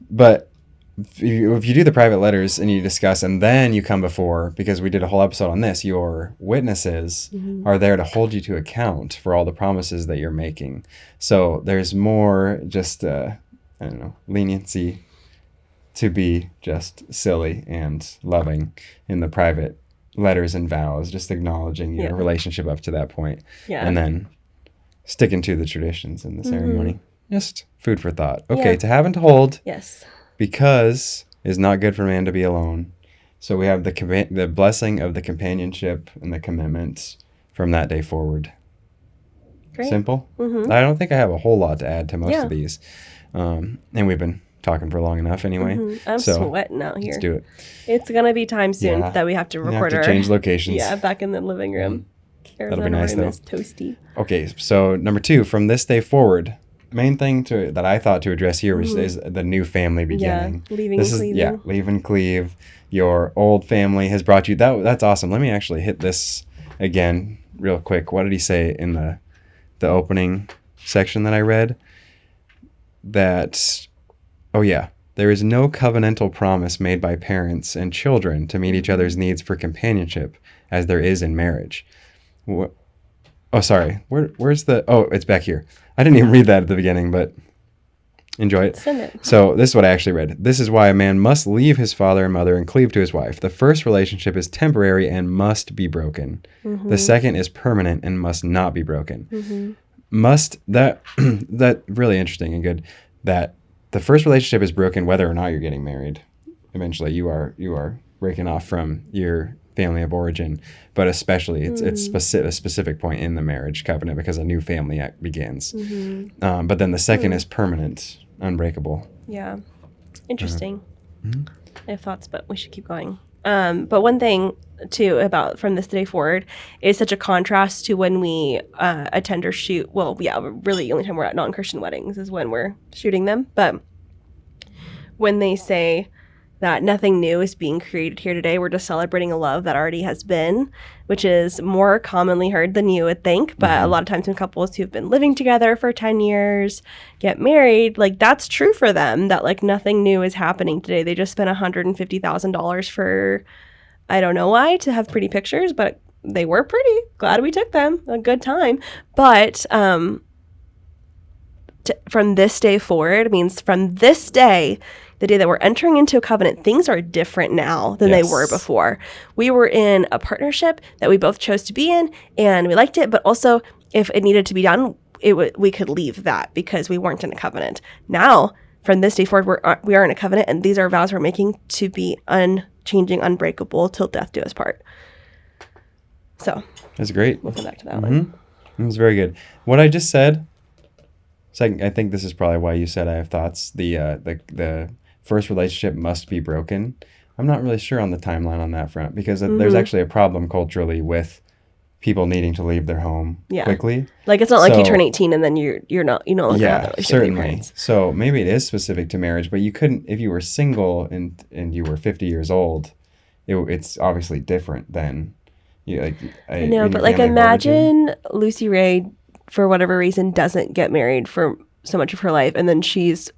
A: But if you do the private letters and you discuss, and then you come before, because we did a whole episode on this, your witnesses are there to hold you to account for all the promises that you're making. So there's more just, leniency to be just silly and loving in the private letters and vows, just acknowledging your relationship up to that point. Yeah. And then sticking to the traditions in the ceremony. Just food for thought. Okay, to have and to hold.
C: Yes.
A: Because it's not good for man to be alone. So we have the blessing of the companionship and the commitment from that day forward. Great. Simple. I don't think I have a whole lot to add to most of these. And we've been talking for long enough anyway.
C: I'm sweating out here.
A: Let's do it.
C: It's going to be time soon that we have to record
A: our... change locations.
C: Yeah, back in the living room.
A: That'll be nice, though.
C: Toasty.
A: Okay, so number 2, from this day forward, main thing that I thought to address here is the new family beginning.
C: Yeah, leaving and cleaving.
A: Leave and cleave. Your old family has brought you. That's awesome. Let me actually hit this again real quick. What did he say in the opening section that I read? That, there is no covenantal promise made by parents and children to meet each other's needs for companionship as there is in marriage. Oh, sorry. Where's the... Oh, it's back here. I didn't even read that at the beginning, but enjoy it.
C: Send it.
A: So this is what I actually read. This is why a man must leave his father and mother and cleave to his wife. The first relationship is temporary and must be broken. The second is permanent and must not be broken. That really interesting and good, that the first relationship is broken whether or not you're getting married. Eventually you are breaking off from your family of origin, but especially it's a specific point in the marriage covenant because a new family begins. But then the second is permanent, unbreakable.
C: Yeah. Interesting. I have thoughts, but we should keep going. But one thing too about from this day forward is such a contrast to when we attend or shoot. Well, yeah, really the only time we're at non-Christian weddings is when we're shooting them. But when they say that nothing new is being created here today, we're just celebrating a love that already has been, which is more commonly heard than you would think. But a lot of times when couples who've been living together for 10 years get married, like that's true for them, that like nothing new is happening today. They just spent $150,000 for, I don't know why, to have pretty pictures, but they were pretty. Glad we took them. A good time. But from this day forward means from this day, the day that we're entering into a covenant, things are different now than they were before. We were in a partnership that we both chose to be in, and we liked it. But also, if it needed to be done, we could leave that because we weren't in a covenant. Now, from this day forward, we are in a covenant, and these are vows we're making to be unchanging, unbreakable till death do us part. So
A: that's great.
C: We'll come back to that one.
A: It was very good. What I just said. Second, I think this is probably why you said I have thoughts. The first relationship must be broken. I'm not really sure on the timeline on that front, because there's actually a problem culturally with people needing to leave their home quickly.
C: Like, it's not like you turn 18 and then you no longer have that relationship with your
A: certainly.
C: parents.
A: So maybe it is specific to marriage, but you couldn't, if you were single and you were 50 years old, it's obviously different than you. Like,
C: I know, but like, imagine Lucy Ray, for whatever reason, doesn't get married for so much of her life, and then she's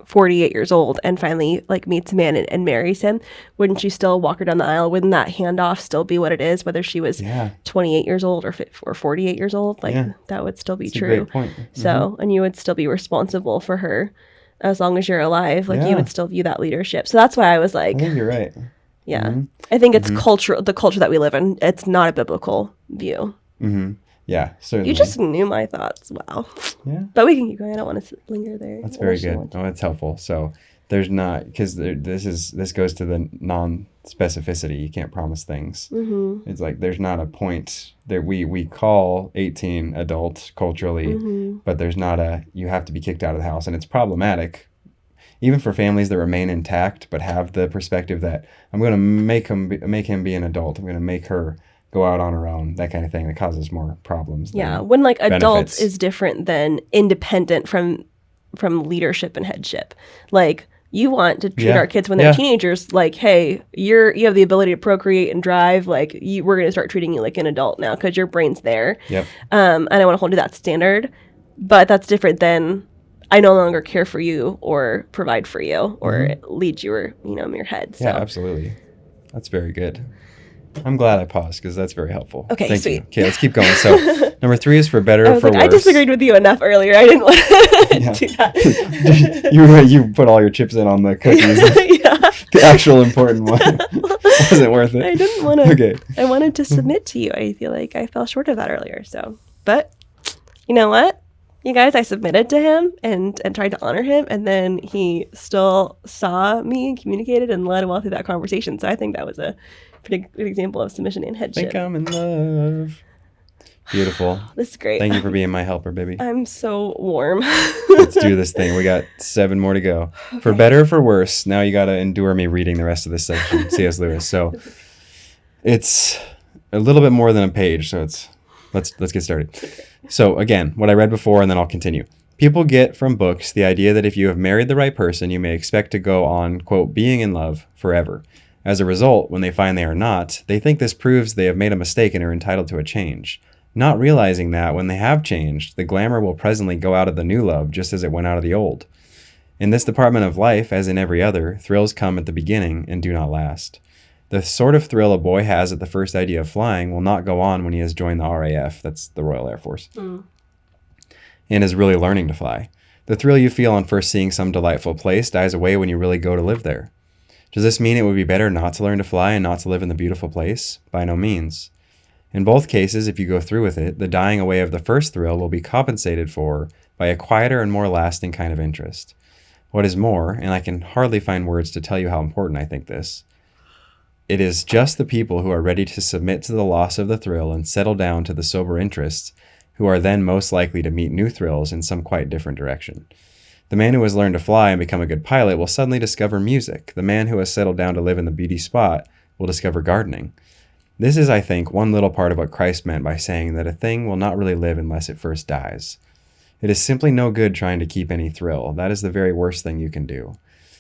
C: 48 years old and finally like meets a man and marries him. Wouldn't you still walk her down the aisle? Wouldn't that handoff still be what it is, whether she was 28 years old or 48 years old? Like, that would still be
A: That's
C: true.
A: a great point.
C: So, and you would still be responsible for her as long as you're alive. Like, you would still view that leadership. So that's why I was like,
A: I think you're right.
C: Yeah. I think it's the culture that we live in. It's not a biblical view.
A: Yeah, certainly.
C: You just knew my thoughts. Wow.
A: Yeah.
C: But we can keep going. I don't want to linger there.
A: That's very good. Oh, that's helpful. So there's not, because this goes to the non-specificity. You can't promise things. It's like there's not a point that we call 18 adult culturally, but there's not you have to be kicked out of the house. And it's problematic, even for families that remain intact, but have the perspective that I'm going to make him be an adult. I'm going to make her go out on her own, that kind of thing. That causes more problems.
C: When like adults is different than independent from leadership and headship. Like, you want to treat our kids when they're teenagers like, hey, you have the ability to procreate and drive. Like, we're going to start treating you like an adult now because your brain's there. Yep. And I want to hold you to that standard. But that's different than, I no longer care for you or provide for you or lead you or, in your head. So.
A: Yeah, absolutely. That's very good. I'm glad I paused because that's very helpful.
C: Okay,
A: Thank
C: sweet.
A: you. Okay, let's keep going. So number 3 is for better or for worse.
C: I disagreed with you enough earlier. I didn't want to do
A: that. you put all your chips in on the cookies. The actual important one. Wasn't worth it.
C: I didn't want to. Okay. I wanted to submit to you. I feel like I fell short of that earlier. So, but you know what? You guys, I submitted to him and tried to honor him, and then he still saw me and communicated and led well through that conversation. So I think that was a pretty good example of submission and headship.
A: Think I'm in love. Beautiful.
C: This is great.
A: Thank you for being my helper, baby.
C: I'm so warm.
A: Let's do this thing. We got 7 more to go. Okay. For better or for worse, now you got to endure me reading the rest of this section, C.S. Lewis. So it's a little bit more than a page, so let's get started. So again, what I read before, and then I'll continue. People get from books the idea that if you have married the right person, you may expect to go on, quote, being in love forever. As a result, when they find they are not, they think this proves they have made a mistake and are entitled to a change. Not realizing that when they have changed, the glamour will presently go out of the new love just as it went out of the old. In this department of life, as in every other, thrills come at the beginning and do not last. The sort of thrill a boy has at the first idea of flying will not go on when he has joined the RAF, that's the Royal Air Force, and is really learning to fly. The thrill you feel on first seeing some delightful place dies away when you really go to live there. Does this mean it would be better not to learn to fly and not to live in the beautiful place? By no means. In both cases, if you go through with it, the dying away of the first thrill will be compensated for by a quieter and more lasting kind of interest. What is more, and I can hardly find words to tell you how important I think this, it is just the people who are ready to submit to the loss of the thrill and settle down to the sober interests who are then most likely to meet new thrills in some quite different direction. The man who has learned to fly and become a good pilot will suddenly discover music. The man who has settled down to live in the beauty spot will discover gardening. This is, I think, one little part of what Christ meant by saying that a thing will not really live unless it first dies. It is simply no good trying to keep any thrill. That is the very worst thing you can do.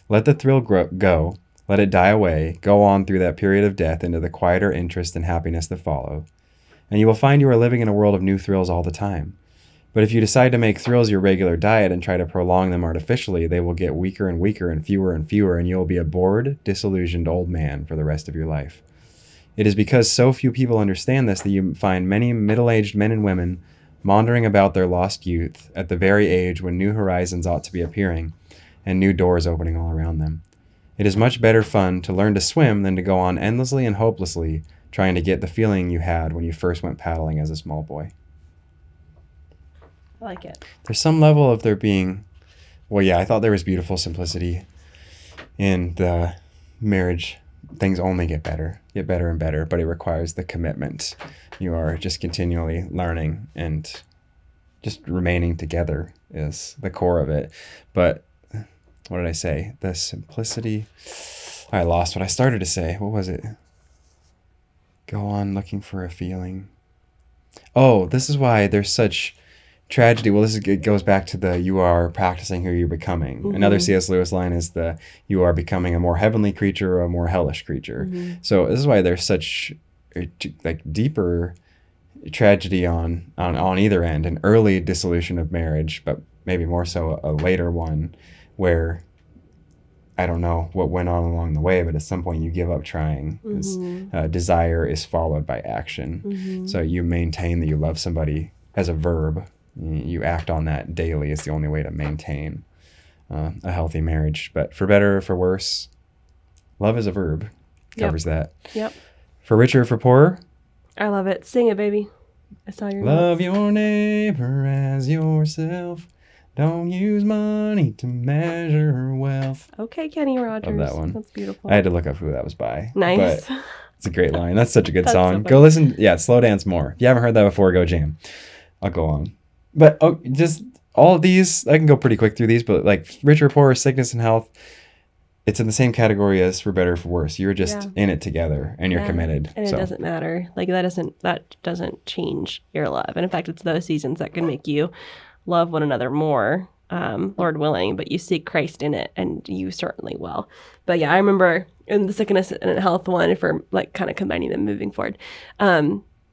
A: Let the thrill go, let it die away, go on through that period of death into the quieter interest and happiness that follow, and you will find you are living in a world of new thrills all the time. But if you decide to make thrills your regular diet and try to prolong them artificially, they will get weaker and weaker and fewer, and you will be a bored, disillusioned old man for the rest of your life. It is because so few people understand this that you find many middle-aged men and women maundering about their lost youth at the very age when new horizons ought to be appearing and new doors opening all around them. It is much better fun to learn to swim than to go on endlessly and hopelessly trying to get the feeling you had when you first went paddling as a small boy.
C: I like it.
A: There's some level of there being, I thought there was beautiful simplicity in the marriage. Things only get better and better, but it requires the commitment. You are just continually learning, and just remaining together is the core of it. But what did I say? The simplicity. I lost what I started to say. What was it? Go on looking for a feeling. Oh, this is why there's such tragedy. Well, it goes back to the you are practicing who you're becoming.
C: Mm-hmm.
A: Another C.S. Lewis line is the you are becoming a more heavenly creature or a more hellish creature.
C: Mm-hmm.
A: So this is why there's such like deeper tragedy on either end, an early dissolution of marriage, but maybe more so a later one where I don't know what went on along the way, but at some point you give up trying.
C: Mm-hmm.
A: Desire is followed by action.
C: Mm-hmm.
A: So you maintain that you love somebody as a verb. You act on that daily is the only way to maintain a healthy marriage. But for better or for worse, love is a verb. Covers that.
C: Yep.
A: For richer or for poorer?
C: I love it. Sing it, baby. I saw your
A: Love
C: notes.
A: your neighbor as yourself. Don't use money to measure wealth.
C: Okay, Kenny Rogers.
A: Love that one.
C: That's beautiful.
A: I had to look up who that was by.
C: Nice.
A: But it's a great line. That's such a good
C: That's
A: song.
C: so
A: Go
C: funny.
A: listen. Yeah, Slow Dance More. If you haven't heard that before, go jam. I'll go on. But just all of these, I can go pretty quick through these, but like richer, poorer, sickness, and health, it's in the same category as for better or for worse. You're just in it together and you're committed.
C: And it doesn't matter. Like that doesn't change your love. And in fact, it's those seasons that can make you love one another more, Lord willing, but you seek Christ in it, and you certainly will. But yeah, I remember in the sickness and health one, if we're like kind of combining them moving forward,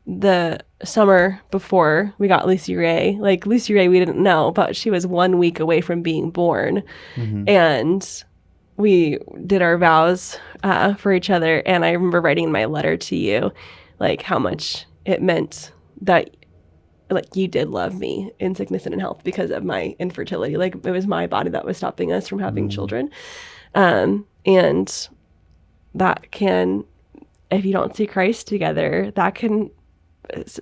C: the summer before we got Lucy Ray, we didn't know, but she was 1 week away from being born.
A: Mm-hmm.
C: And we did our vows for each other. And I remember writing in my letter to you, like how much it meant that like you did love me in sickness and in health because of my infertility. Like it was my body that was stopping us from having children. And that can, if you don't see Christ together, that can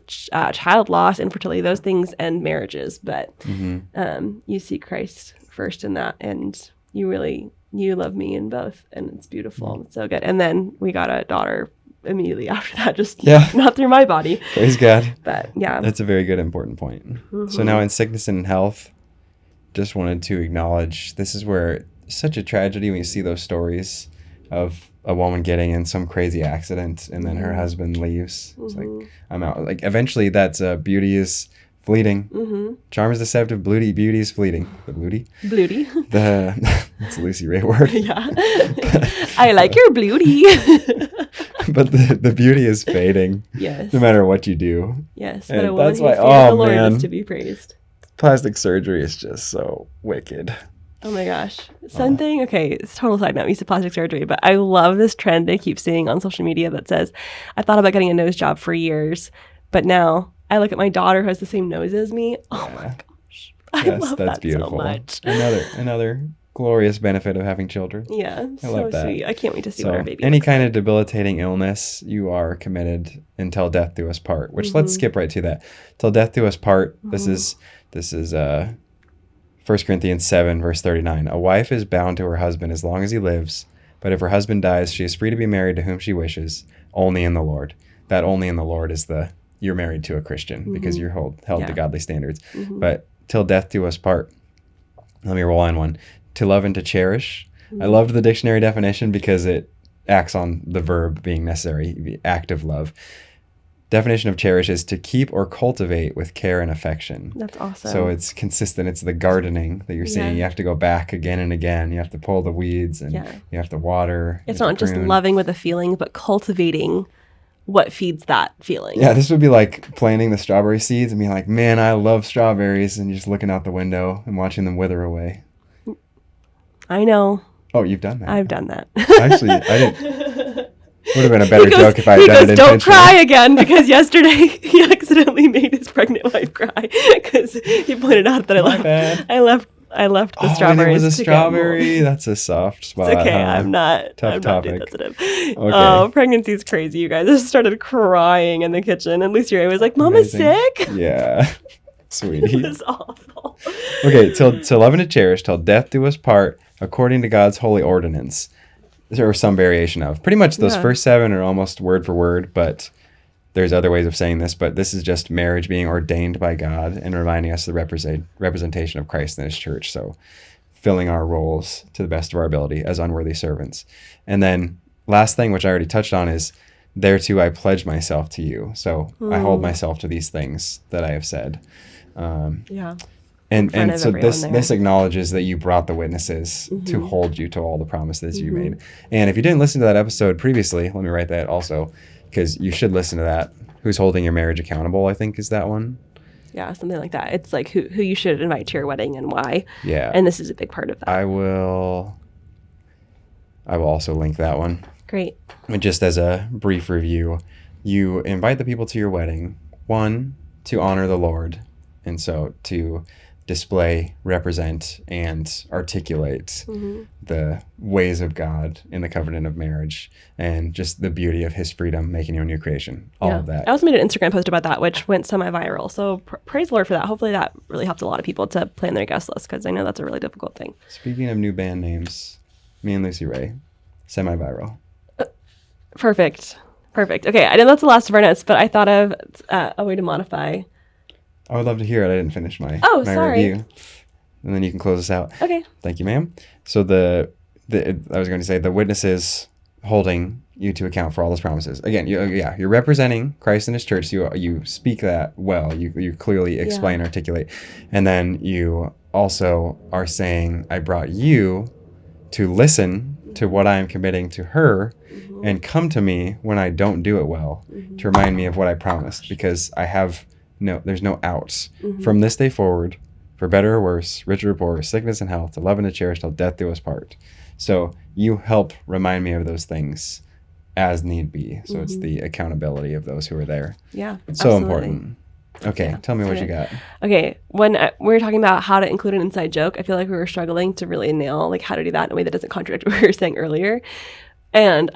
C: child loss, infertility, those things end marriages. But you see Christ first in that, and you love me in both, and it's beautiful. It's so good. And then we got a daughter immediately after that, just not through my body.
A: Praise God.
C: But yeah.
A: That's a very good, important point.
C: Mm-hmm.
A: So now in sickness and in health, just wanted to acknowledge this is where such a tragedy when you see those stories of a woman getting in some crazy accident and then her husband leaves. It's like, I'm out. Like eventually that's beauty is fleeting. Charm is deceptive. Beauty is fleeting. The beauty?
C: Bluty.
A: That's a Lucy Ray word.
C: Yeah. I like your bluty.
A: But the beauty is fading.
C: Yes.
A: No matter what you do.
C: Yes.
A: And
C: But a woman
A: that's
C: who
A: why,
C: fears the Lord
A: man.
C: is to be praised.
A: Plastic surgery is just so wicked.
C: Oh my gosh. Something, okay, it's a total side note. I'm used to plastic surgery, but I love this trend I keep seeing on social media that says, I thought about getting a nose job for years, but now I look at my daughter who has the same nose as me. Oh my gosh. I love that
A: beautiful.
C: so much.
A: Another glorious benefit of having children.
C: Yeah,
A: I love that.
C: sweet. I can't wait to see what our baby
A: any
C: looks
A: kind
C: like.
A: of debilitating illness, you are committed until death do us part, which let's skip right to that. Till death do us part. This is 1 Corinthians 7, verse 39. A wife is bound to her husband as long as he lives, but if her husband dies, she is free to be married to whom she wishes, only in the Lord. That only in the Lord is you're married to a Christian because you're held to godly standards. But till death do us part. Let me roll on one. To love and to cherish. I loved the dictionary definition because it acts on the verb being necessary, active love. Definition of cherish is to keep or cultivate with care and affection.
C: That's awesome.
A: So it's consistent. It's the gardening that you're saying. You have to go back again and again. You have to pull the weeds and you have to water.
C: It's not just loving with a feeling, but cultivating what feeds that feeling.
A: Yeah, this would be like planting the strawberry seeds and being like, man, I love strawberries, and you're just looking out the window and watching them wither away.
C: I know.
A: Oh, you've done that.
C: I've done that.
A: Actually, I didn't. Would have been a better joke if I had done it intentionally.
C: Don't cry again, because yesterday he accidentally made his pregnant wife cry because he pointed out that I left the strawberries.
A: And it was a
C: to get more.
A: strawberry. That's a soft spot.
C: It's okay.
A: Huh?
C: I'm not
A: topic.
C: sensitive.
A: Okay.
C: Oh, pregnancy's crazy, you guys. I just started crying in the kitchen, and Lucy Ray was like, "Mama's sick."
A: Yeah, sweetie.
C: It was awful.
A: Okay, till love and to cherish, till death do us part, according to God's holy ordinance. There was some variation of. Pretty much those first 7 are almost word for word, but there's other ways of saying this. But this is just marriage being ordained by God and reminding us the representation of Christ in his church. So filling our roles to the best of our ability as unworthy servants. And then last thing, which I already touched on, is thereto I pledge myself to you. So I hold myself to these things that I have said.
C: Yeah.
A: And so this acknowledges that you brought the witnesses to hold you to all the promises you made. And if you didn't listen to that episode previously, let me write that also, because you should listen to that. Who's holding your marriage accountable, I think, is that one.
C: Yeah, something like that. It's like who you should invite to your wedding and why.
A: Yeah.
C: And this is a big part of that.
A: I will also link that one.
C: Great.
A: And just as a brief review, you invite the people to your wedding, one, to honor the Lord, and so to display, represent, and articulate the ways of God in the covenant of marriage and just the beauty of his freedom, making you a new creation, all of that.
C: I also made an Instagram post about that, which went semi-viral. So praise the Lord for that. Hopefully that really helps a lot of people to plan their guest list, because I know that's a really difficult thing.
A: Speaking of new band names, me and Lucy Ray, semi-viral.
C: Perfect. Okay, I know that's the last of our notes, but I thought of a way to modify.
A: I would love to hear it. I didn't finish my
C: sorry.
A: review. And then you can close us out.
C: Okay.
A: Thank you, ma'am. So I was going to say the witnesses holding you to account for all those promises. Again, you're representing Christ and his church. So you speak that well. You clearly explain, articulate. And then you also are saying, I brought you to listen to what I am committing to her and come to me when I don't do it well to remind me of what I promised, because there's no outs. From this day forward, for better or worse, richer or poorer, sickness and health, to love and to cherish till death do us part. So you help remind me of those things as need be. So it's the accountability of those who are there.
C: Yeah,
A: it's so important. Okay, tell me what you got.
C: Okay, when we were talking about how to include an inside joke, I feel like we were struggling to really nail like how to do that in a way that doesn't contradict what we were saying earlier. And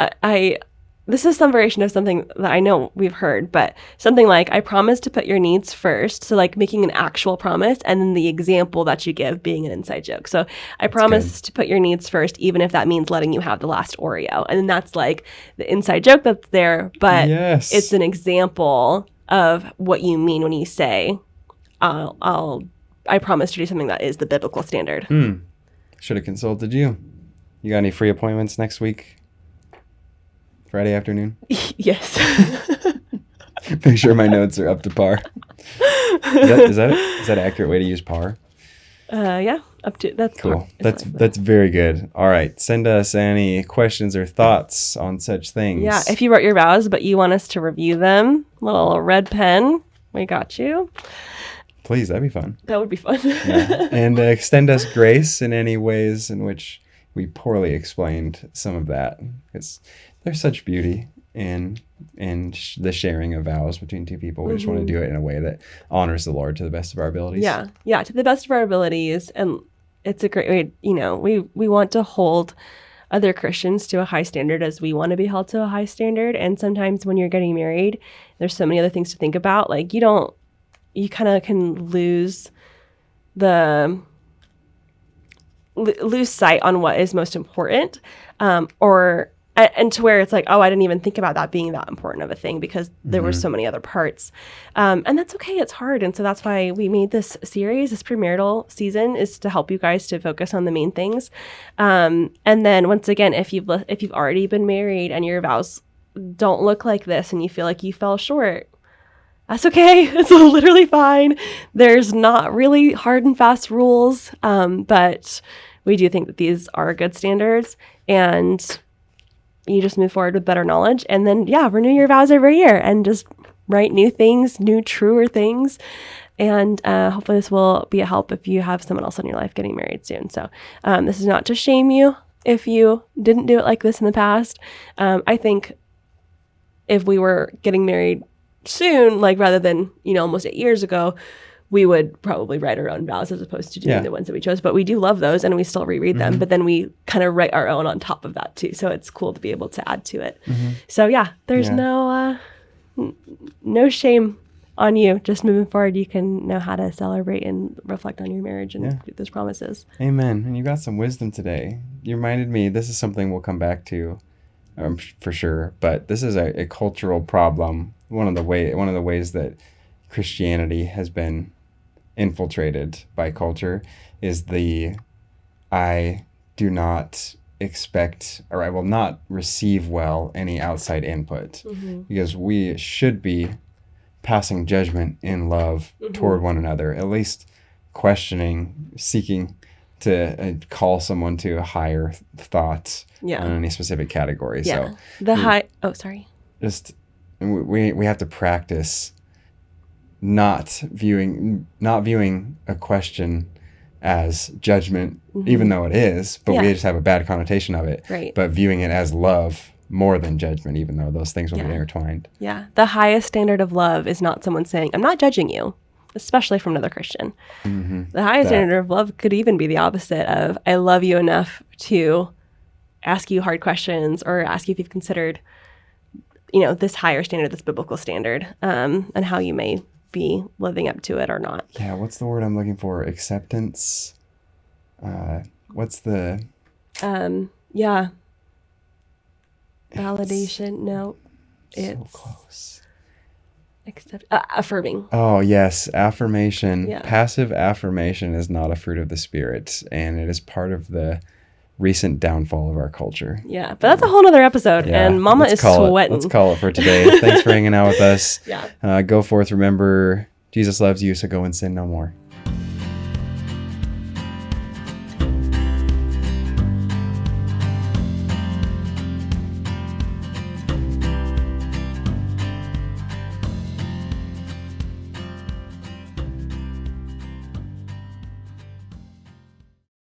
C: this is some variation of something that I know we've heard, but something like, I promise to put your needs first. So like making an actual promise, and then the example that you give being an inside joke. So I promise to put your needs first, even if that means letting you have the last Oreo. And then that's like the inside joke that's there, but it's an example of what you mean when you say, I promise to do something that is the biblical standard.
A: Should have consulted you. You got any free appointments next week? Friday afternoon?
C: Yes.
A: Make sure my notes are up to par. Is that an accurate way to use par?
C: Yeah, up to that's
A: cool. That's very good. All right, send us any questions or thoughts on such things.
C: Yeah, if you wrote your vows but you want us to review them, little red pen, we got you.
A: Please, that'd be fun.
C: That would be fun.
A: Yeah. And extend us grace in any ways in which we poorly explained some of that, because there's such beauty in the sharing of vows between two people. We just want to do it in a way that honors the Lord to the best of our abilities.
C: Yeah, to the best of our abilities. And it's a great way, we want to hold other Christians to a high standard as we want to be held to a high standard. And sometimes when you're getting married, there's so many other things to think about. Like you kind of can lose sight on what is most important, and to where it's like, oh, I didn't even think about that being that important of a thing because there were so many other parts. And that's okay. It's hard. And so that's why we made this series, this premarital season, is to help you guys to focus on the main things. And then once again, if you've already been married and your vows don't look like this and you feel like you fell short, that's okay. It's literally fine. There's not really hard and fast rules, but we do think that these are good standards, and you just move forward with better knowledge. And then, renew your vows every year and just write new things, new, truer things. And hopefully this will be a help if you have someone else in your life getting married soon. So this is not to shame you if you didn't do it like this in the past. I think if we were getting married soon, like rather than, almost 8 years ago, we would probably write our own vows as opposed to doing the ones that we chose. But we do love those and we still reread them. But then we kind of write our own on top of that too. So it's cool to be able to add to it. So there's no shame on you. Just moving forward, you can know how to celebrate and reflect on your marriage and do those promises.
A: Amen. And you got some wisdom today. You reminded me, this is something we'll come back to for sure. But this is a cultural problem. One of the ways that Christianity has been infiltrated by culture is the I do not expect, or I will not receive well any outside input, because we should be passing judgment in love toward one another, at least questioning, seeking to call someone to higher thoughts on any specific category.
C: Yeah.
A: So just we have to practice not viewing a question as judgment, even though it is, but we just have a bad connotation of it.
C: Right.
A: But viewing it as love more than judgment, even though those things will be intertwined.
C: Yeah. The highest standard of love is not someone saying, I'm not judging you, especially from another Christian. The highest standard of love could even be the opposite of, I love you enough to ask you hard questions or ask you if you've considered, this higher standard, this biblical standard, and how you may be living up to it or not.
A: Yeah, what's the word I'm looking for? Acceptance? What's the...
C: Validation? No. It's
A: so close.
C: Affirming.
A: Oh, yes. Affirmation.
C: Yeah.
A: Passive affirmation is not a fruit of the Spirit, and it is part of the recent downfall of our culture.
C: Yeah, but that's a whole nother episode, and Mama is sweating.
A: Let's call it for today. Thanks for hanging out with us.
C: Yeah.
A: Go forth. Remember, Jesus loves you, so go and sin no more.